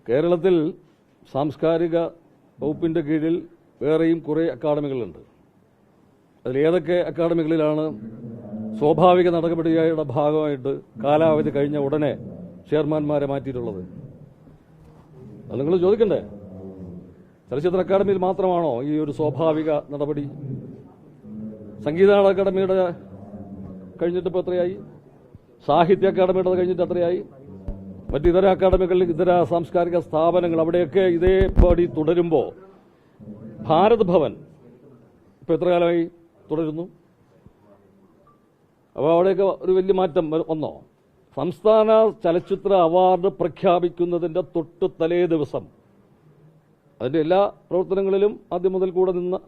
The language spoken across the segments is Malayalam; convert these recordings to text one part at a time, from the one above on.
കേരളത്തിൽ സാംസ്കാരിക വകുപ്പിൻ്റെ കീഴിൽ വേറെയും കുറേ അക്കാദമികളുണ്ട്. അതിലേതൊക്കെ അക്കാദമികളിലാണ് സ്വാഭാവിക നടപടിയുടെ ഭാഗമായിട്ട് കാലാവധി കഴിഞ്ഞ ഉടനെ ചെയർമാൻമാരെ മാറ്റിയിട്ടുള്ളത്? അത് നിങ്ങൾ ചോദിക്കണ്ടേ? ചലച്ചിത്ര അക്കാദമിയിൽ മാത്രമാണോ ഈ ഒരു സ്വാഭാവിക നടപടി? സംഗീത അക്കാദമിയുടെ കഴിഞ്ഞിട്ടിപ്പോൾ എത്രയായി? സാഹിത്യ അക്കാദമിയുടെ കഴിഞ്ഞിട്ട് എത്രയായി? മറ്റിതര അക്കാദമികളിൽ, ഇതര സാംസ്കാരിക സ്ഥാപനങ്ങൾ, അവിടെയൊക്കെ ഇതേപടി തുടരുമ്പോൾ ഭാരത് ഭവൻ ഇപ്പോൾ എത്ര കാലമായി തുടരുന്നു? അപ്പോൾ അവിടെയൊക്കെ ഒരു വലിയ മാറ്റം വന്നോ? സംസ്ഥാന ചലച്ചിത്ര അവാർഡ് പ്രഖ്യാപിക്കുന്നതിൻ്റെ തൊട്ട് തലേ ദിവസം അതിൻ്റെ എല്ലാ പ്രവർത്തനങ്ങളിലും ആദ്യം മുതൽ കൂടെ നിന്ന്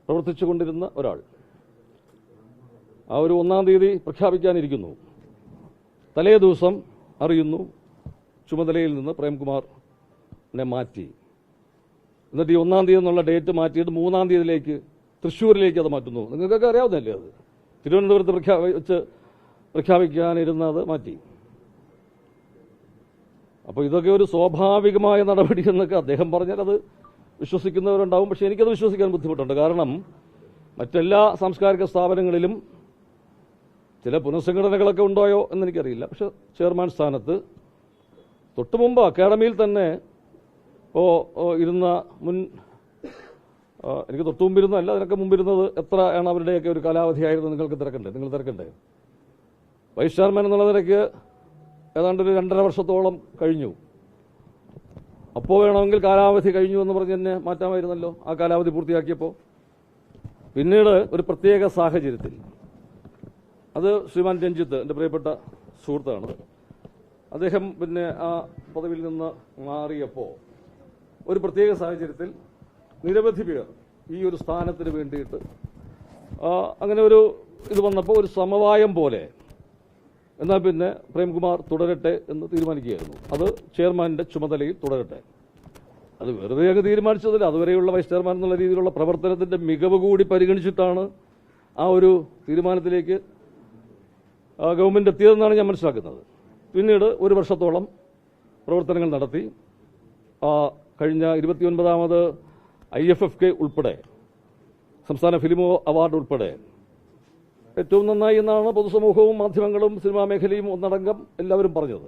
പ്രവർത്തിച്ചു കൊണ്ടിരുന്ന ഒരാൾ ആ ഒരു 1-ാം തീയതി പ്രഖ്യാപിക്കാനിരിക്കുന്നു. തലേ ദിവസം അറിയുന്നു ചുമതലയിൽ നിന്ന് പ്രേംകുമാറിനെ മാറ്റി. എന്നിട്ട് ഈ 1-ാം തീയതി എന്നുള്ള ഡേറ്റ് മാറ്റിയിട്ട് 3-ാം തീയതിയിലേക്ക് തൃശ്ശൂരിലേക്ക് അത് മാറ്റുന്നു. നിങ്ങൾക്കൊക്കെ അറിയാവുന്നതല്ലേ അത്? തിരുവനന്തപുരത്ത് വെച്ച് പ്രഖ്യാപിക്കാനിരുന്നത് മാറ്റി. അപ്പോൾ ഇതൊക്കെ ഒരു സ്വാഭാവികമായ നടപടി എന്നൊക്കെ അദ്ദേഹം പറഞ്ഞാൽ അത് വിശ്വസിക്കുന്നവരുണ്ടാവും. പക്ഷേ എനിക്കത് വിശ്വസിക്കാൻ ബുദ്ധിമുട്ടുണ്ട്. കാരണം മറ്റെല്ലാ സാംസ്കാരിക സ്ഥാപനങ്ങളിലും ചില പുനഃസംഘടനകളൊക്കെ ഉണ്ടായോ എന്നെനിക്കറിയില്ല. പക്ഷെ ചെയർമാൻ സ്ഥാനത്ത് തൊട്ട് മുമ്പ് അക്കാദമിയിൽ തന്നെ ഇരുന്ന മുൻ എനിക്ക് തൊട്ട് മുമ്പിരുന്നല്ല, അതിനൊക്കെ മുമ്പിരുന്നത് എത്രയാണ് അവരുടെയൊക്കെ ഒരു കാലാവധിയായിരുന്നു നിങ്ങൾ തിരക്കണ്ടേ? വൈസ് ചെയർമാൻ എന്നുള്ള നിലയ്ക്ക് ഏതാണ്ട് ഒരു 2.5 വർഷത്തോളം കഴിഞ്ഞു. അപ്പോൾ വേണമെങ്കിൽ കാലാവധി കഴിഞ്ഞു എന്ന് പറഞ്ഞ് തന്നെ മാറ്റാമായിരുന്നല്ലോ ആ കാലാവധി പൂർത്തിയാക്കിയപ്പോൾ. പിന്നീട് ഒരു പ്രത്യേക സാഹചര്യത്തിൽ, അത് ശ്രീമാൻ രഞ്ജിത്ത് എൻ്റെ പ്രിയപ്പെട്ട സുഹൃത്താണ്, അദ്ദേഹം പിന്നെ ആ പദവിയിൽ നിന്ന് മാറിയപ്പോൾ ഒരു പ്രത്യേക സാഹചര്യത്തിൽ നിരവധി പേർ ഈ ഒരു സ്ഥാനത്തിന് വേണ്ടിയിട്ട് അങ്ങനെ ഒരു ഇത് വന്നപ്പോൾ ഒരു സമവായം പോലെ എന്നാൽ പിന്നെ പ്രേംകുമാർ തുടരട്ടെ എന്ന് തീരുമാനിക്കുകയായിരുന്നു. അത് ചെയർമാൻ്റെ ചുമതലയിൽ തുടരട്ടെ. അത് വെറുതെ അങ്ങ് തീരുമാനിച്ചതില്ല. അതുവരെയുള്ള വൈസ് ചെയർമാൻ എന്നുള്ള രീതിയിലുള്ള പ്രവർത്തനത്തിൻ്റെ മികവ് കൂടി പരിഗണിച്ചിട്ടാണ് ആ ഒരു തീരുമാനത്തിലേക്ക് ഗവൺമെൻറ് എത്തിയതെന്നാണ് ഞാൻ മനസ്സിലാക്കുന്നത്. പിന്നീട് 1 വർഷത്തോളം പ്രവർത്തനങ്ങൾ നടത്തി. കഴിഞ്ഞ 29ാമത് IFFK ഉൾപ്പെടെ, സംസ്ഥാന ഫിലിം അവാർഡ് ഉൾപ്പെടെ ഏറ്റവും നന്നായി എന്നാണ് പൊതുസമൂഹവും മാധ്യമങ്ങളും സിനിമാ മേഖലയും ഒന്നടങ്കം എല്ലാവരും പറഞ്ഞത്.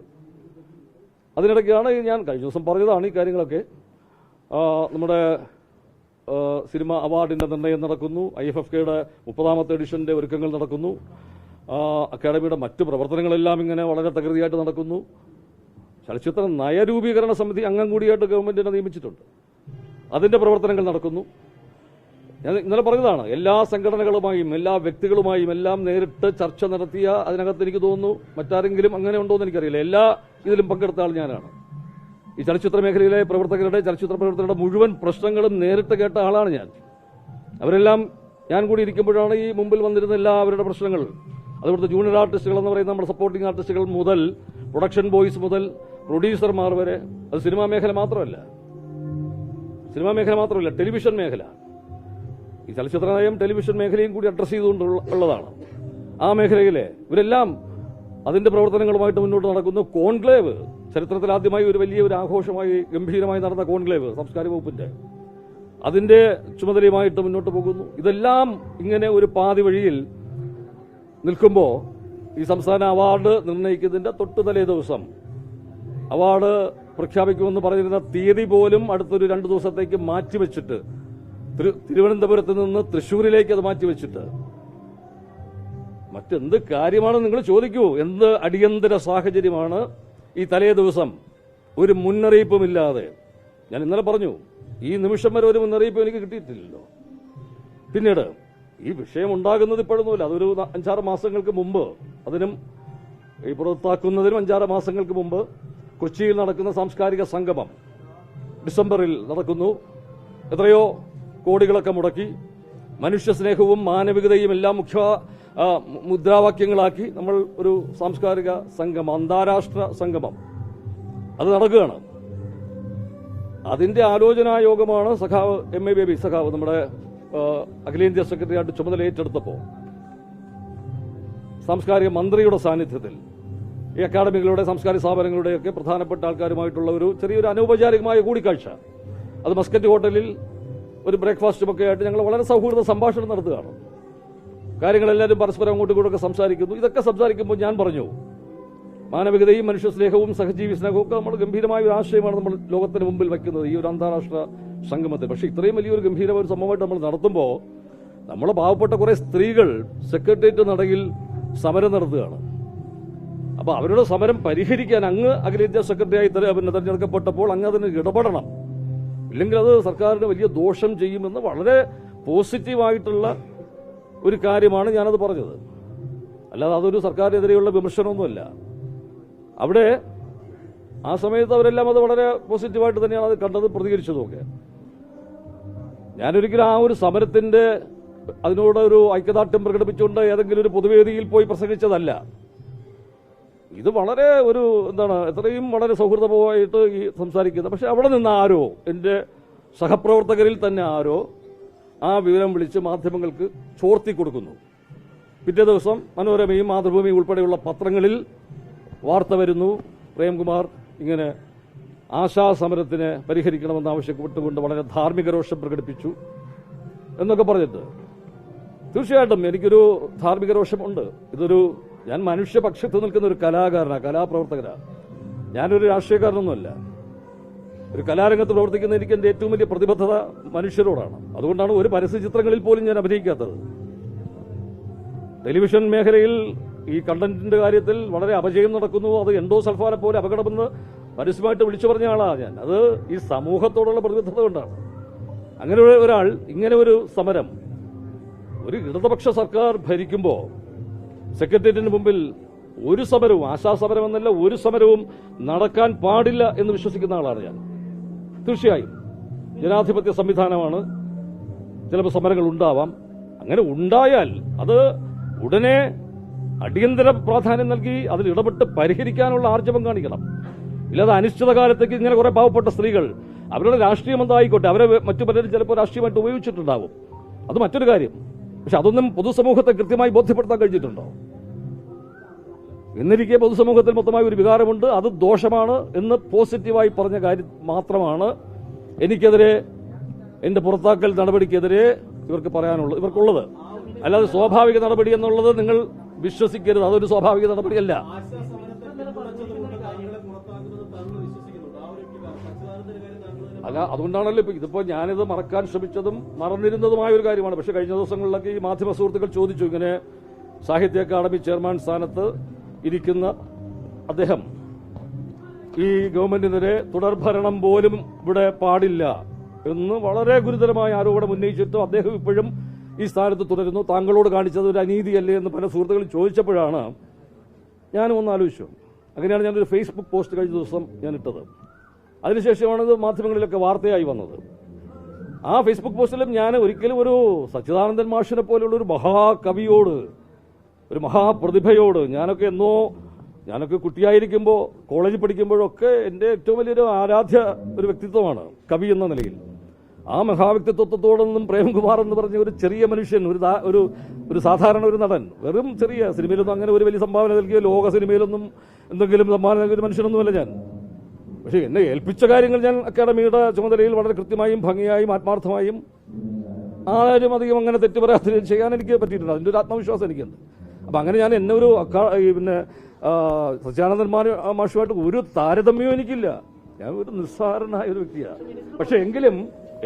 അതിനിടയ്ക്കാണ് ഞാൻ കഴിഞ്ഞ ദിവസം പറഞ്ഞതാണ് ഈ കാര്യങ്ങളൊക്കെ. നമ്മുടെ സിനിമ അവാർഡിൻ്റെ നിർണ്ണയം നടക്കുന്നു, IFFKയുടെ 30ാമത്തെ എഡിഷൻ്റെ ഒരുക്കങ്ങൾ നടക്കുന്നു, അക്കാദമിയുടെ മറ്റ് പ്രവർത്തനങ്ങളെല്ലാം ഇങ്ങനെ വളരെ തകൃതിയായിട്ട് നടക്കുന്നു. ചലച്ചിത്ര നയരൂപീകരണ സമിതി അംഗം കൂടിയായിട്ട് ഗവൺമെൻറ്റിനെ നിയമിച്ചിട്ടുണ്ട്. അതിൻ്റെ പ്രവർത്തനങ്ങൾ നടക്കുന്നു. ഞാൻ ഇന്നലെ പറഞ്ഞതാണ്, എല്ലാ സംഘടനകളുമായും എല്ലാ വ്യക്തികളുമായും എല്ലാം നേരിട്ട് ചർച്ച നടത്തിയ, അതിനകത്ത് എനിക്ക് തോന്നുന്നു മറ്റാരെങ്കിലും അങ്ങനെ ഉണ്ടോ എന്ന് എനിക്കറിയില്ല, എല്ലാ ഇതിലും പങ്കെടുത്ത ആൾ ഞാനാണ്. ഈ ചലച്ചിത്ര മേഖലയിലെ ചലച്ചിത്ര പ്രവർത്തകരുടെ മുഴുവൻ പ്രശ്നങ്ങളും നേരിട്ട് കേട്ട ആളാണ് ഞാൻ. അവരെല്ലാം ഞാൻ കൂടി ഇരിക്കുമ്പോഴാണ് ഈ മുമ്പിൽ വന്നിരുന്ന എല്ലാവരുടെ പ്രശ്നങ്ങൾ, അതുപോലത്തെ ജൂനിയർ ആർട്ടിസ്റ്റുകൾ എന്ന് പറയുന്ന നമ്മുടെ സപ്പോർട്ടിംഗ് ആർട്ടിസ്റ്റുകൾ മുതൽ പ്രൊഡക്ഷൻ ബോയ്സ് മുതൽ പ്രൊഡ്യൂസർമാർ വരെ, അത് സിനിമാ മേഖല മാത്രമല്ല, ടെലിവിഷൻ മേഖല, ഈ ചലച്ചിത്ര നയം ടെലിവിഷൻ മേഖലയും കൂടി അഡ്രസ് ചെയ്തുകൊണ്ടുള്ളതാണ്. ആ മേഖലയിലെ ഇവരെല്ലാം അതിന്റെ പ്രവർത്തനങ്ങളുമായിട്ട് മുന്നോട്ട് നടക്കുന്നു. കോൺക്ലേവ്, ചരിത്രത്തിൽ ആദ്യമായി ഒരു വലിയ ഒരു ആഘോഷമായി ഗംഭീരമായി നടന്ന കോൺക്ലേവ് സാംസ്കാരിക വകുപ്പിന്റെ, അതിന്റെ ചുമതലയുമായിട്ട് മുന്നോട്ട് പോകുന്നു. ഇതെല്ലാം ഇങ്ങനെ ഒരു പാതി വഴിയിൽ നിൽക്കുമ്പോൾ ഈ സംസ്ഥാന അവാർഡ് നിർണ്ണയിക്കുന്നതിന്റെ തൊട്ട് തലേ ദിവസം അവാർഡ് പ്രഖ്യാപിക്കുമെന്ന് പറഞ്ഞിരുന്ന തീയതി പോലും അടുത്തൊരു 2 ദിവസത്തേക്ക് മാറ്റിവെച്ചിട്ട്, തിരുവനന്തപുരത്ത് നിന്ന് തൃശ്ശൂരിലേക്ക് അത് മാറ്റിവെച്ചിട്ട് മറ്റെന്ത് കാര്യമാണ് നിങ്ങൾ ചോദിക്കൂ? എന്ത് അടിയന്തര സാഹചര്യമാണ് ഈ തലേ ദിവസം ഒരു മുന്നറിയിപ്പുമില്ലാതെ? ഞാൻ ഇന്നലെ പറഞ്ഞു, ഈ നിമിഷം വരെ ഒരു മുന്നറിയിപ്പ് എനിക്ക് കിട്ടിയിട്ടില്ലല്ലോ. പിന്നീട് ഈ വിഷയം ഉണ്ടാകുന്നത് ഇപ്പോഴൊന്നുമില്ല, അതൊരു 5-6 മാസങ്ങൾക്ക് മുമ്പ്, അതിനും ഈ പുറത്താക്കുന്നതിനും 5-6 മാസങ്ങൾക്ക് മുമ്പ് കൊച്ചിയിൽ നടക്കുന്ന സാംസ്കാരിക സംഗമം ഡിസംബറിൽ നടക്കുന്നു. എത്രയോ കോടികളൊക്കെ മുടക്കി മനുഷ്യസ്നേഹവും മാനവികതയും എല്ലാം മുഖ്യ മുദ്രാവാക്യങ്ങളാക്കി നമ്മൾ ഒരു സാംസ്കാരിക സംഗമം, അന്താരാഷ്ട്ര സംഗമം അത് നടക്കുകയാണ്. അതിന്റെ ആലോചനാ യോഗമാണ് സഖാവ് MA ബേബി സഖാവ് നമ്മുടെ അഖിലേന്ത്യാ സെക്രട്ടറിയായിട്ട് ചുമതല ഏറ്റെടുത്തപ്പോൾ സാംസ്കാരിക മന്ത്രിയുടെ സാന്നിധ്യത്തിൽ ഈ അക്കാഡമികളുടെ സാംസ്കാരിക സ്ഥാപനങ്ങളുടെയൊക്കെ പ്രധാനപ്പെട്ട ആൾക്കാരുമായിട്ടുള്ള ഒരു ചെറിയൊരു അനൗപചാരികമായ കൂടിക്കാഴ്ച. അത് മസ്കറ്റ് ഹോട്ടലിൽ ഒരു ബ്രേക്ക്ഫാസ്റ്റുമൊക്കെ ആയിട്ട് ഞങ്ങൾ വളരെ സൗഹൃദ സംഭാഷണം നടത്തുകയാണ്. കാര്യങ്ങളെല്ലാവരും പരസ്പരം അങ്ങോട്ടും ഇങ്ങോട്ടൊക്കെ സംസാരിക്കുന്നു. ഇതൊക്കെ സംസാരിക്കുമ്പോൾ ഞാൻ പറഞ്ഞു, മാനവികതയും മനുഷ്യ സ്നേഹവും സഹജീവി സ്നേഹവും ഒക്കെ നമ്മൾ ഗംഭീരമായ ഒരു ആശയമാണ് നമ്മൾ ലോകത്തിന് മുമ്പിൽ വയ്ക്കുന്നത് ഈ ഒരു അന്താരാഷ്ട്ര സംഗമത്തിൽ. പക്ഷേ ഇത്രയും വലിയൊരു ഗംഭീരമായ ഒരു സംഭവമായിട്ട് നമ്മൾ നടത്തുമ്പോൾ നമ്മളെ പാവപ്പെട്ട കുറേ സ്ത്രീകൾ സെക്രട്ടേറിയറ്റ് നടയിൽ സമരം നടത്തുകയാണ്. അപ്പോൾ അവരുടെ സമരം പരിഹരിക്കാൻ അങ്ങ് അഖിലേന്ത്യാ സെക്രട്ടറിയായി തെരഞ്ഞെടുക്കപ്പെട്ടപ്പോൾ അങ്ങ് അതിന് ഇടപെടണം, ഇല്ലെങ്കിൽ അത് സർക്കാരിന് വലിയ ദോഷം ചെയ്യുമെന്ന് വളരെ പോസിറ്റീവായിട്ടുള്ള ഒരു കാര്യമാണ് ഞാനത് പറഞ്ഞത്. അല്ലാതെ അതൊരു സർക്കാരിനെതിരെയുള്ള വിമർശനമൊന്നുമല്ല. അവിടെ ആ സമയത്ത് അവരെല്ലാം അത് വളരെ പോസിറ്റീവായിട്ട് തന്നെയാണ് അത് കണ്ടത്, പ്രതികരിച്ചതുമൊക്കെ. ഞാനൊരിക്കലും ആ ഒരു സമരത്തിന്റെ അതിനോട് ഒരു ഐക്യദാർഢ്യം പ്രകടിപ്പിച്ചുകൊണ്ട് ഏതെങ്കിലും ഒരു പൊതുവേദിയിൽ പോയി പ്രസംഗിച്ചതല്ല. ഇത് വളരെ ഒരു എത്രയും വളരെ സൗഹൃദമായിട്ട് ഈ സംസാരിക്കുന്നത്. പക്ഷെ അവിടെ നിന്ന് ആരോ, എൻ്റെ സഹപ്രവർത്തകരിൽ തന്നെ ആരോ ആ വിവരം വിളിച്ച് മാധ്യമങ്ങൾക്ക് ചോർത്തി കൊടുക്കുന്നു. പിറ്റേ ദിവസം മനോരമയും മാതൃഭൂമിയും ഉൾപ്പെടെയുള്ള പത്രങ്ങളിൽ വാർത്ത വരുന്നു, പ്രേംകുമാർ ഇങ്ങനെ ആശാസമരത്തിനെ പരിഹരിക്കണമെന്ന് ആവശ്യപ്പെട്ടുകൊണ്ട് വളരെ ധാർമ്മിക രോഷം പ്രകടിപ്പിച്ചു എന്നൊക്കെ പറഞ്ഞിട്ട്. തീർച്ചയായിട്ടും എനിക്കൊരു ധാർമ്മിക രോഷമുണ്ട്. ഞാൻ മനുഷ്യപക്ഷത്ത് നിൽക്കുന്ന ഒരു കലാകാരനാണ്, കലാപ്രവർത്തകനാണ്. ഞാനൊരു രാഷ്ട്രീയക്കാരനൊന്നുമല്ല. ഒരു കലാരംഗത്ത് പ്രവർത്തിക്കുന്ന എനിക്ക് എൻ്റെ ഏറ്റവും വലിയ പ്രതിബദ്ധത മനുഷ്യരോടാണ്. അതുകൊണ്ടാണ് ഒരു പരസ്യ ചിത്രങ്ങളിൽ പോലും ഞാൻ അഭിനയിക്കാത്തത്. ടെലിവിഷൻ മേഖലയിൽ ഈ കണ്ടന്റിന്റെ കാര്യത്തിൽ വളരെ അപജയം നടക്കുന്നു, അത് എൻഡോസൾഫാനെ പോലെ അപകടമെന്ന് പരസ്യമായിട്ട് വിളിച്ചു പറഞ്ഞ ആളാണ് ഞാൻ. അത് ഈ സമൂഹത്തോടുള്ള പ്രതിബദ്ധത കൊണ്ടാണ്. അങ്ങനെ ഒരാൾ ഇങ്ങനെ ഒരു സമരം, ഒരു ഇടതുപക്ഷ സർക്കാർ ഭരിക്കുമ്പോൾ സെക്രട്ടേറിയറ്റിന് മുമ്പിൽ ഒരു സമരവും, ആശാസമരം എന്നല്ല ഒരു സമരവും നടക്കാൻ പാടില്ല എന്ന് വിശ്വസിക്കുന്ന ആളാണ് ഞാൻ. തീർച്ചയായും ജനാധിപത്യ സംവിധാനമാണ്, ചിലപ്പോൾ സമരങ്ങൾ ഉണ്ടാവാം. അങ്ങനെ ഉണ്ടായാൽ അത് ഉടനെ അടിയന്തര പ്രാധാന്യം നൽകി അതിൽ ഇടപെട്ട് പരിഹരിക്കാനുള്ള ആർജവം കാണിക്കണം. ഇല്ലാതെ അനിശ്ചിതകാലത്തേക്ക് ഇങ്ങനെ കുറെ പാവപ്പെട്ട സ്ത്രീകൾ അവരുടെ രാഷ്ട്രീയം എന്തായിക്കോട്ടെ, അവരെ മറ്റു പലരും ചിലപ്പോൾ രാഷ്ട്രീയമായിട്ട് ഉപയോഗിച്ചിട്ടുണ്ടാവും, അത് മറ്റൊരു കാര്യം. പക്ഷെ അതൊന്നും പൊതുസമൂഹത്തെ കൃത്യമായി ബോധ്യപ്പെടുത്താൻ കഴിഞ്ഞിട്ടുണ്ടോ? എന്നിരിക്കെ പൊതുസമൂഹത്തിൽ മൊത്തമായ ഒരു വികാരമുണ്ട്, അത് ദോഷമാണ് എന്ന് പോസിറ്റീവായി പറഞ്ഞ കാര്യം മാത്രമാണ് എനിക്കെതിരെ, എന്റെ പുറത്താക്കൽ നടപടിക്കെതിരെ ഇവർക്കുള്ളത്. അല്ലാതെ സ്വാഭാവിക നടപടി എന്നുള്ളത് നിങ്ങൾ വിശ്വസിക്കരുത്, അതൊരു സ്വാഭാവിക നടപടിയല്ല. അല്ല, അതുകൊണ്ടാണല്ലോ ഇതിപ്പോ ഞാനിത് മറക്കാൻ ശ്രമിച്ചതും മറന്നിരുന്നതുമായ ഒരു കാര്യമാണ്. പക്ഷെ കഴിഞ്ഞ ദിവസങ്ങളിലൊക്കെ ഈ മാധ്യമ സുഹൃത്തുക്കൾ ചോദിച്ചു, ഇങ്ങനെ സാഹിത്യ അക്കാദമി ചെയർമാൻ സ്ഥാനത്ത് ഇരിക്കുന്ന അദ്ദേഹം ഈ ഗവൺമെന്റിനെതിരെ തുടർഭരണം പോലും ഇവിടെ പാടില്ല എന്ന് വളരെ ഗുരുതരമായ ആരോപണം ഉന്നയിച്ചിട്ടും അദ്ദേഹം ഇപ്പോഴും ഈ സ്ഥാനത്ത് തുടരുന്നു. താങ്കളോട് കാണിച്ചത് ഒരു അനീതിയല്ലേ എന്ന് പല സുഹൃത്തുക്കളും ചോദിച്ചപ്പോഴാണ് ഞാനും ഒന്ന് ആലോചിച്ചു. അങ്ങനെയാണ് ഞാനൊരു ഫേസ്ബുക്ക് പോസ്റ്റ് കഴിഞ്ഞ ദിവസം ഞാൻ ഇട്ടത്. അതിനുശേഷമാണിത് മാധ്യമങ്ങളിലൊക്കെ വാർത്തയായി വന്നത്. ആ ഫേസ്ബുക്ക് പോസ്റ്റിലും ഞാൻ ഒരിക്കലും ഒരു സച്ചിദാനന്ദൻ മാഷിനെ പോലുള്ള ഒരു മഹാകവിയോട്, ഒരു മഹാപ്രതിഭയോട്, ഞാനൊക്കെ കുട്ടിയായിരിക്കുമ്പോൾ കോളേജിൽ പഠിക്കുമ്പോഴൊക്കെ എൻ്റെ ഏറ്റവും വലിയൊരു ആരാധ്യ ഒരു വ്യക്തിത്വമാണ് കവി എന്ന നിലയിൽ. ആ മഹാവ്യക്തിത്വത്തോടൊന്നും പ്രേംകുമാർ എന്ന് പറഞ്ഞ ഒരു ചെറിയ മനുഷ്യൻ, ഒരു സാധാരണ ഒരു നടൻ, വെറും ചെറിയ സിനിമയിലൊന്നും അങ്ങനെ ഒരു വലിയ സംഭാവന നൽകിയ, ലോക സിനിമയിലൊന്നും എന്തെങ്കിലും സംഭാവന നൽകിയ മനുഷ്യനൊന്നുമല്ല ഞാൻ. പക്ഷേ എന്നെ ഏൽപ്പിച്ച കാര്യങ്ങൾ ഞാൻ അക്കാദമിയുടെ ചുമതലയിൽ വളരെ കൃത്യമായും ഭംഗിയായും ആത്മാർത്ഥമായും ആരും അധികം അങ്ങനെ തെറ്റ് പറയാതെ ചെയ്യാൻ എനിക്ക് പറ്റിയിട്ടുണ്ട്. അതിൻ്റെ ഒരു ആത്മവിശ്വാസം എനിക്കുണ്ട്. അപ്പം അങ്ങനെ ഞാൻ എന്നെ ഒരു സച്ചിദാനന്ദൻ മാഷുമായിട്ട് ഒരു താരതമ്യവും എനിക്കില്ല. ഞാൻ ഒരു നിസ്സാരനായ ഒരു വ്യക്തിയാണ്. പക്ഷെ എങ്കിലും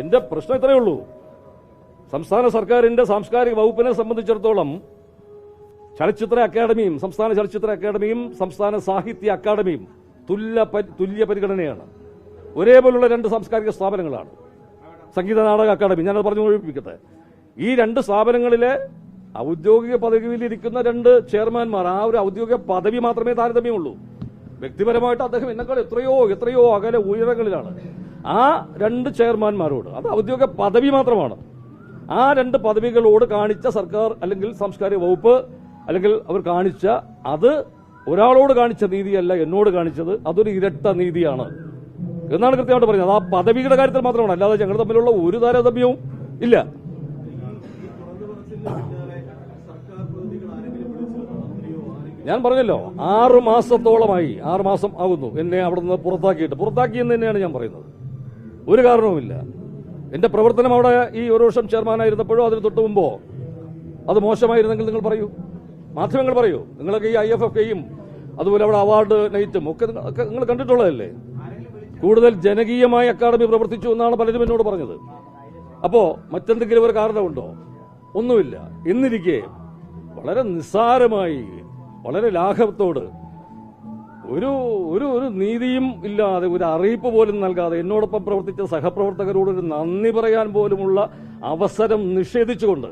എന്റെ പ്രശ്നം ഇത്രയേ ഉള്ളൂ, സംസ്ഥാന സർക്കാരിന്റെ സാംസ്കാരിക വകുപ്പിനെ സംബന്ധിച്ചിടത്തോളം ചലച്ചിത്ര അക്കാദമിയും സംസ്ഥാന ചലച്ചിത്ര അക്കാദമിയും സംസ്ഥാന സാഹിത്യ അക്കാദമിയും തുല്യ പരിഗണനയാണ്. ഒരേപോലുള്ള രണ്ട് സാംസ്കാരിക സ്ഥാപനങ്ങളാണ്. സംഗീത നാടക അക്കാദമി, ഞാനത് പറഞ്ഞു ഒഴിപ്പിക്കട്ടെ. ഈ രണ്ട് സ്ഥാപനങ്ങളിലെ ഔദ്യോഗിക പദവിയിലിരിക്കുന്ന രണ്ട് ചെയർമാൻമാർ, ആ ഒരു ഔദ്യോഗിക പദവി മാത്രമേ താരതമ്യമുള്ളൂ. വ്യക്തിപരമായിട്ട് അദ്ദേഹം എന്നെക്കാൾ എത്രയോ അകലെ ഉയരങ്ങളിലാണ്. ആ രണ്ട് ചെയർമാൻമാരോട്, അത് ഔദ്യോഗിക പദവി മാത്രമാണ്, ആ രണ്ട് പദവികളോട് കാണിച്ച സർക്കാർ അല്ലെങ്കിൽ സാംസ്കാരിക വകുപ്പ് അല്ലെങ്കിൽ അവർ കാണിച്ച അത് ഒരാളോട് കാണിച്ച നീതിയല്ല എന്നോട് കാണിച്ചത്, അതൊരു ഇരട്ട നീതിയാണ് എന്നാണ് കൃത്യമായിട്ട് പറഞ്ഞത്. ആ പദവിയുടെ കാര്യത്തിൽ മാത്രമാണ്, അല്ലാതെ ഞങ്ങൾ തമ്മിലുള്ള ഒരു താരതമ്യവും ഇല്ല. ഞാൻ പറഞ്ഞല്ലോ 6 മാസത്തോളമായി, 6 മാസം ആകുന്നു എന്നെ അവിടെ നിന്ന് പുറത്താക്കിയെന്ന് തന്നെയാണ് ഞാൻ പറയുന്നത്. ഒരു കാരണവുമില്ല. എന്റെ പ്രവർത്തനം അവിടെ ഈ ഒരു വർഷം ചെയർമാനായിരുന്നപ്പോഴോ അതിന് തൊട്ട് മുമ്പോ അത് മോശമായിരുന്നെങ്കിൽ നിങ്ങൾ പറയൂ, മാധ്യമങ്ങൾ പറയൂ. നിങ്ങളൊക്കെ ഈ IFFKയും അതുപോലെ അവിടെ അവാർഡ് നൈറ്റും ഒക്കെ നിങ്ങൾ കണ്ടിട്ടുള്ളതല്ലേ. കൂടുതൽ ജനകീയമായി അക്കാദമി പ്രവർത്തിച്ചു എന്നാണ് പലരും എന്നോട് പറഞ്ഞത്. അപ്പോ മറ്റെന്തെങ്കിലും ഒരു കാരണമുണ്ടോ? ഒന്നുമില്ല. എന്നിരിക്കെ വളരെ നിസ്സാരമായി, വളരെ ലാഘവത്തോട്, ഒരു ഒരു ഒരു നീതിയും ഇല്ലാതെ, ഒരു അറിയിപ്പ് പോലും നൽകാതെ എന്നോടൊപ്പം പ്രവർത്തിച്ച സഹപ്രവർത്തകരോട് ഒരു നന്ദി പറയാൻ പോലുമുള്ള അവസരം നിഷേധിച്ചുകൊണ്ട്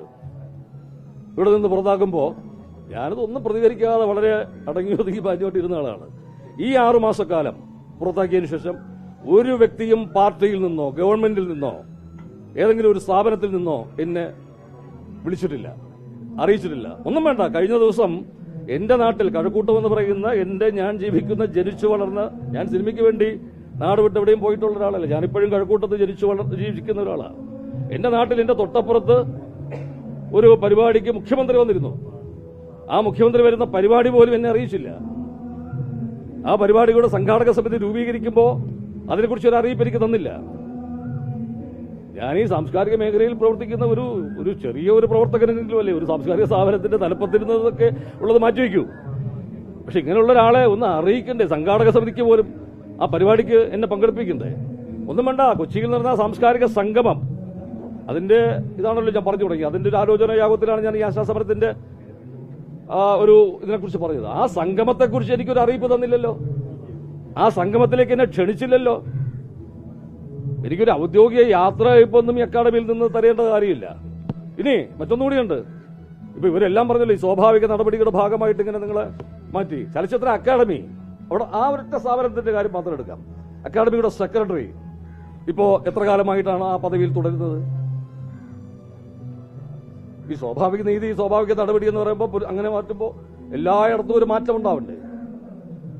ഇവിടെ നിന്ന് പുറത്താക്കുമ്പോൾ ഞാനതൊന്നും പ്രതികരിക്കാതെ വളരെ അടങ്ങി ഒതുങ്ങി പാഞ്ഞോട്ടിരുന്ന ആളാണ്. ഈ 6 മാസക്കാലം പുറത്താക്കിയതിനു ശേഷം ഒരു വ്യക്തിയും പാർട്ടിയിൽ നിന്നോ ഗവൺമെന്റിൽ നിന്നോ ഏതെങ്കിലും ഒരു സ്ഥാപനത്തിൽ നിന്നോ എന്നെ വിളിച്ചിട്ടില്ല, അറിയിച്ചിട്ടില്ല. ഒന്നും വേണ്ട. കഴിഞ്ഞ ദിവസം എന്റെ നാട്ടിൽ കഴക്കൂട്ടം എന്ന് പറയുന്ന ഞാൻ ജീവിക്കുന്ന, ജനിച്ചു വളർന്ന, ഞാൻ സിനിമയ്ക്ക് വേണ്ടി നാട് വിട്ട് എവിടെയും പോയിട്ടുള്ള ഒരാളല്ല. ഞാനിപ്പോഴും കഴക്കൂട്ടത്ത് ജീവിക്കുന്ന ഒരാളാണ്. എന്റെ നാട്ടിൽ എന്റെ തൊട്ടപ്പുറത്ത് ഒരു പരിപാടിക്ക് മുഖ്യമന്ത്രി വന്നിരുന്നു. ആ മുഖ്യമന്ത്രി വരുന്ന പരിപാടി പോലും എന്നെ അറിയിച്ചില്ല. ആ പരിപാടിയുടെ സംഘാടക സമിതി രൂപീകരിക്കുമ്പോൾ അതിനെക്കുറിച്ച് ഒരു അറിയിപ്പ് എനിക്ക് തന്നില്ല. ഞാൻ ഈ സാംസ്കാരിക മേഖലയിൽ പ്രവർത്തിക്കുന്ന ഒരു ചെറിയ ഒരു പ്രവർത്തകനെങ്കിലും അല്ലേ ഒരു സാംസ്കാരിക സ്ഥാപനത്തിന്റെ തലപ്പത്തിരുന്നതൊക്കെ ഉള്ളത് മാറ്റിവെക്കൂ. പക്ഷെ ഇങ്ങനെയുള്ള ഒരാളെ ഒന്ന് അറിയിക്കണ്ടേ? സംഘാടക സമിതിക്ക് പോലും ആ പരിപാടിക്ക് എന്നെ പങ്കെടുപ്പിക്കണ്ടേ? ഒന്നും വേണ്ട. കൊച്ചിയിൽ നടന്ന സാംസ്കാരിക സംഗമം, അതിന്റെ ഇതാണല്ലോ ഞാൻ പറഞ്ഞു തുടങ്ങി. അതിന്റെ ഒരു ആലോചന യാഗത്തിലാണ് ഞാൻ ഈ ആശാസമരത്തിന്റെ ഒരു ഇതിനെക്കുറിച്ച് പറഞ്ഞത്. ആ സംഗമത്തെക്കുറിച്ച് എനിക്കൊരു അറിയിപ്പ് തന്നില്ലല്ലോ. ആ സംഗമത്തിലേക്ക് എന്നെ ക്ഷണിച്ചില്ലല്ലോ. എനിക്കൊരു ഔദ്യോഗിക യാത്ര ഇപ്പൊ ഒന്നും ഈ അക്കാദമിയിൽ നിന്ന് തരേണ്ട കാര്യമില്ല. ഇനി മറ്റൊന്നുകൂടിയുണ്ട്. ഇപ്പൊ ഇവരെല്ലാം പറഞ്ഞല്ലോ ഈ സ്വാഭാവിക നടപടികളുടെ ഭാഗമായിട്ട് ഇങ്ങനെ നിങ്ങളെ മാറ്റി. ചലച്ചിത്ര അക്കാദമി, അവിടെ ആ ഒരൊറ്റ സ്ഥാപനത്തിന്റെ കാര്യം മാത്രം എടുക്കാം. അക്കാദമിയുടെ സെക്രട്ടറി ഇപ്പോ എത്ര കാലമായിട്ടാണ് ആ പദവിയിൽ തുടരുന്നത്? ഈ സ്വാഭാവിക നീതി, സ്വാഭാവിക നടപടി എന്ന് പറയുമ്പോൾ അങ്ങനെ മാറ്റുമ്പോൾ എല്ലായിടത്തും ഒരു മാറ്റം ഉണ്ടാവണ്ടേ?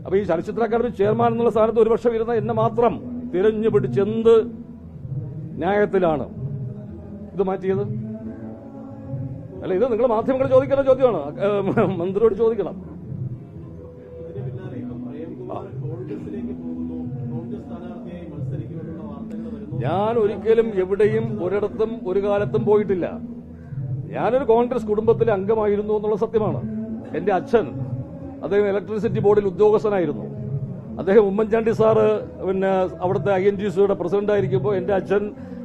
അപ്പൊ ഈ ചലച്ചിത്ര അക്കാദമി ചെയർമാൻ എന്നുള്ള സ്ഥാനത്ത് ഒരു വർഷം ഇരുന്ന എന്നെ മാത്രം തിരഞ്ഞു പിടിച്ച് എന്ത് ന്യായത്തിലാണ് ഇത് മാറ്റിയത്? അല്ല, ഇത് നിങ്ങൾ മാധ്യമങ്ങൾ ചോദിക്കേണ്ട ചോദ്യമാണ്. മന്ത്രിയോട് ചോദിക്കണം. ഞാൻ ഒരിക്കലും എവിടെയും ഒരിടത്തും ഒരു കാലത്തും പോയിട്ടില്ല. ഞാനൊരു കോൺഗ്രസ് കുടുംബത്തിലെ അംഗമായിരുന്നു എന്നുള്ള സത്യമാണ്. എന്റെ അച്ഛൻ, അദ്ദേഹം ഇലക്ട്രിസിറ്റി ബോർഡിൽ ഉദ്യോഗസ്ഥനായിരുന്നു. അദ്ദേഹം ഉമ്മൻചാണ്ടി സാറ് അവിടുത്തെ INGCയുടെ പ്രസിഡന്റ് ആയിരിക്കുമ്പോൾ എന്റെ അച്ഛൻ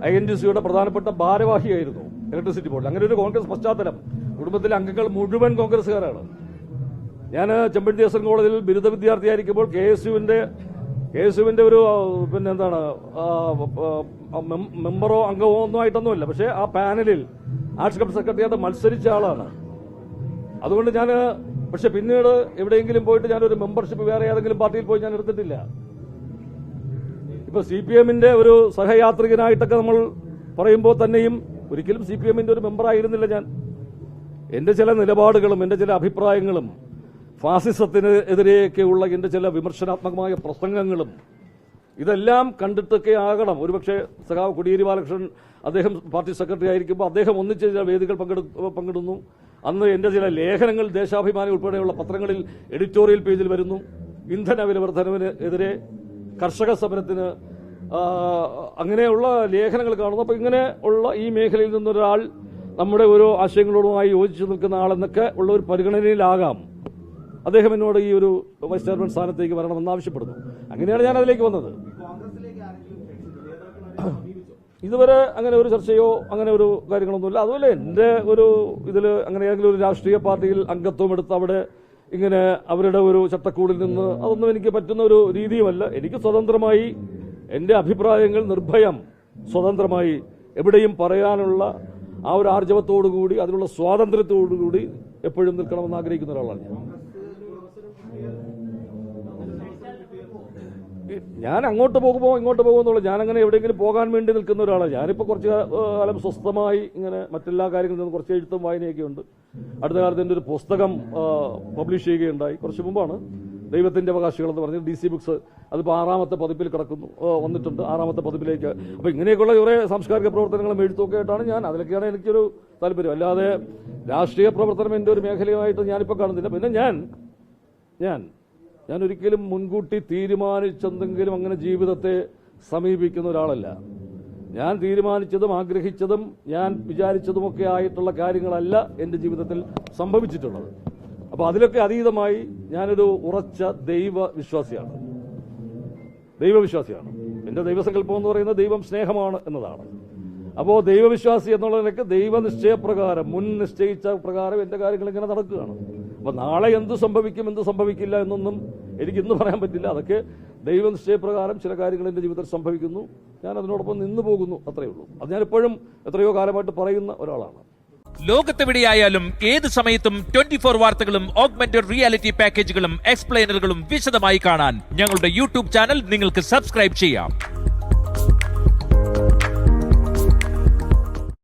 INGCയുടെ പ്രധാനപ്പെട്ട ഭാരവാഹിയായിരുന്നു ഇലക്ട്രിസിറ്റി ബോർഡിൽ. അങ്ങനെ ഒരു കോൺഗ്രസ് പശ്ചാത്തലം. കുടുംബത്തിലെ അംഗങ്ങൾ മുഴുവൻ കോൺഗ്രസ്സുകാരാണ്. ഞാൻ ചെമ്പഴന്തി SN കോളേജിൽ ബിരുദ വിദ്യാർത്ഥിയായിരിക്കുമ്പോൾ KSUവിന്റെ ഒരു മെമ്പറോ അംഗമോ ഒന്നും ആയിട്ടൊന്നുമല്ല. പക്ഷേ ആ പാനലിൽ ആർട്സ് കൗൺസിൽ സെക്രട്ടറിയായിട്ട് മത്സരിച്ച ആളാണ്. അതുകൊണ്ട് ഞാൻ പക്ഷെ പിന്നീട് എവിടെയെങ്കിലും പോയിട്ട് ഞാനൊരു മെമ്പർഷിപ്പ് വേറെ ഏതെങ്കിലും പാർട്ടിയിൽ പോയി ഞാൻ എടുത്തിട്ടില്ല. ഇപ്പൊ CPMന്റെ ഒരു സഹയാത്രികനായിട്ടൊക്കെ നമ്മൾ പറയുമ്പോൾ തന്നെയും ഒരിക്കലും CPMന്റെ ഒരു മെമ്പറായിരുന്നില്ല ഞാൻ. എന്റെ ചില നിലപാടുകളും എന്റെ ചില അഭിപ്രായങ്ങളും ഫാസിസത്തിന് എതിരെയൊക്കെയുള്ള എന്റെ ചില വിമർശനാത്മകമായ പ്രസംഗങ്ങളും ഇതെല്ലാം കണ്ടിട്ടൊക്കെ ആകണം. ഒരുപക്ഷെ സഖാവ് കോടിയേരി ബാലകൃഷ്ണൻ, അദ്ദേഹം പാർട്ടി സെക്രട്ടറി ആയിരിക്കുമ്പോൾ അദ്ദേഹം ഒന്നിച്ച് ചില വേദികൾ പങ്കിടുന്നു. അന്ന് എന്റെ ചില ലേഖനങ്ങൾ ദേശാഭിമാനി ഉൾപ്പെടെയുള്ള പത്രങ്ങളിൽ എഡിറ്റോറിയൽ പേജിൽ വരുന്നു. ഇന്ധന വില വർധനവിന് എതിരെ, കർഷക സമരത്തിന്, അങ്ങനെയുള്ള ലേഖനങ്ങൾ കാണുന്നു. അപ്പോൾ ഇങ്ങനെ ഉള്ള ഈ മേഖലയിൽ നിന്നൊരാൾ നമ്മുടെ ഓരോ ആശയങ്ങളോടുമായി യോജിച്ചു നിൽക്കുന്ന ആളെന്നൊക്കെ ഉള്ള ഒരു പരിഗണനയിലാകാം അദ്ദേഹം എന്നോട് ഈ ഒരു വൈസ് ചെയർമാൻ സ്ഥാനത്തേക്ക് വരണമെന്ന് ആവശ്യപ്പെടുന്നു. അങ്ങനെയാണ് ഞാൻ അതിലേക്ക് വന്നത്. ഇതുവരെ അങ്ങനെ ഒരു ചർച്ചയോ അങ്ങനെ ഒരു കാര്യങ്ങളൊന്നുമില്ല. അതുപോലെ എന്റെ ഒരു ഇതിൽ അങ്ങനെ ഏതെങ്കിലും ഒരു രാഷ്ട്രീയ പാർട്ടിയിൽ അംഗത്വം എടുത്ത് അവിടെ ഇങ്ങനെ അവരുടെ ഒരു ചട്ടക്കൂടിൽ നിന്ന് അതൊന്നും എനിക്ക് പറ്റുന്ന ഒരു രീതിയുമല്ല. എനിക്ക് സ്വതന്ത്രമായി എന്റെ അഭിപ്രായങ്ങൾ നിർഭയം സ്വതന്ത്രമായി എവിടെയും പറയാനുള്ള ആ ഒരു ആർജവത്തോടുകൂടി അതിനുള്ള സ്വാതന്ത്ര്യത്തോടുകൂടി എപ്പോഴും നിൽക്കണമെന്ന് ആഗ്രഹിക്കുന്ന ഒരാളാണ് ഞാൻ അങ്ങോട്ട് പോകുമോ ഇങ്ങോട്ട് പോകുമോ എന്നുള്ള, ഞാനങ്ങനെ എവിടെയെങ്കിലും പോകാൻ വേണ്ടി നിൽക്കുന്ന ഒരാളാണ്. ഞാനിപ്പോൾ കുറച്ച് കാലം സ്വസ്ഥമായി ഇങ്ങനെ മറ്റെല്ലാ കാര്യങ്ങളിൽ നിന്ന് കുറച്ച് എഴുത്തും വായനയൊക്കെ ഉണ്ട്. അടുത്ത കാലത്ത് എൻ്റെ ഒരു പുസ്തകം പബ്ലിഷ് ചെയ്യുകയുണ്ടായി. കുറച്ച് മുമ്പാണ്, ദൈവത്തിന്റെ അവകാശികൾ എന്ന് പറഞ്ഞ് DC ബുക്സ്. അതിപ്പോൾ 6ാമത്തെ പതിപ്പിൽ കിടക്കുന്നു, വന്നിട്ടുണ്ട് 6ാമത്തെ പതിപ്പിലേക്ക്. അപ്പോൾ ഇങ്ങനെയൊക്കെയുള്ള കുറേ സാംസ്കാരിക പ്രവർത്തനങ്ങളും എഴുത്തൊക്കെ ആയിട്ടാണ് ഞാൻ, അതിലൊക്കെയാണ് എനിക്കൊരു താല്പര്യം. അല്ലാതെ രാഷ്ട്രീയ പ്രവർത്തനം എൻ്റെ ഒരു മേഖലയായിട്ട് ഞാനിപ്പോൾ കാണുന്നില്ല. പിന്നെ ഞാൻ ഞാൻ ഒരിക്കലും മുൻകൂട്ടി തീരുമാനിച്ചെന്തെങ്കിലും അങ്ങനെ ജീവിതത്തെ സമീപിക്കുന്ന ഒരാളല്ല. ഞാൻ തീരുമാനിച്ചതും ആഗ്രഹിച്ചതും ഞാൻ വിചാരിച്ചതുമൊക്കെ ആയിട്ടുള്ള കാര്യങ്ങളല്ല എൻ്റെ ജീവിതത്തിൽ സംഭവിച്ചിട്ടുള്ളത്. അപ്പോൾ അതിലൊക്കെ അതീതമായി ഞാനൊരു ഉറച്ച ദൈവവിശ്വാസിയാണ്. എൻ്റെ ദൈവസങ്കല്പം എന്ന് പറയുന്നത് ദൈവം സ്നേഹമാണ് എന്നതാണ്. അപ്പോൾ ദൈവവിശ്വാസി എന്നുള്ളതിനൊക്കെ ദൈവനിശ്ചയപ്രകാരം മുൻ നിശ്ചയിച്ച പ്രകാരം എൻ്റെ കാര്യങ്ങൾ ഇങ്ങനെ നടക്കുകയാണ്. അപ്പോൾ നാളെ എന്ത് സംഭവിക്കും എന്ത് സംഭവിക്കില്ല എന്നൊന്നും എനിക്കിന്ന് പറയാൻ പറ്റില്ല. അതൊക്കെ ദൈവനിശ്ചയപ്രകാരം ചില കാര്യങ്ങൾ എൻ്റെ ജീവിതത്തിൽ സംഭവിക്കുന്നു. ഞാൻ അതിനോടൊപ്പം നിന്നു പോകുന്നു, അത്രയേ ഉള്ളൂ. അത് ഞാനിപ്പോഴും എത്രയോ കാലമായിട്ട് പറയുന്ന ഒരാളാണ്. ലോകത്തെവിടെയായാലും ഏത് സമയത്തും 24 വാർത്തകളും ഓഗ്മെന്റഡ് റിയാലിറ്റി പാക്കേജുകളും എക്സ്പ്ലെയിനറുകളും വിശദമായി കാണാൻ ഞങ്ങളുടെ യൂട്യൂബ് ചാനൽ നിങ്ങൾക്ക് സബ്സ്ക്രൈബ് ചെയ്യാം.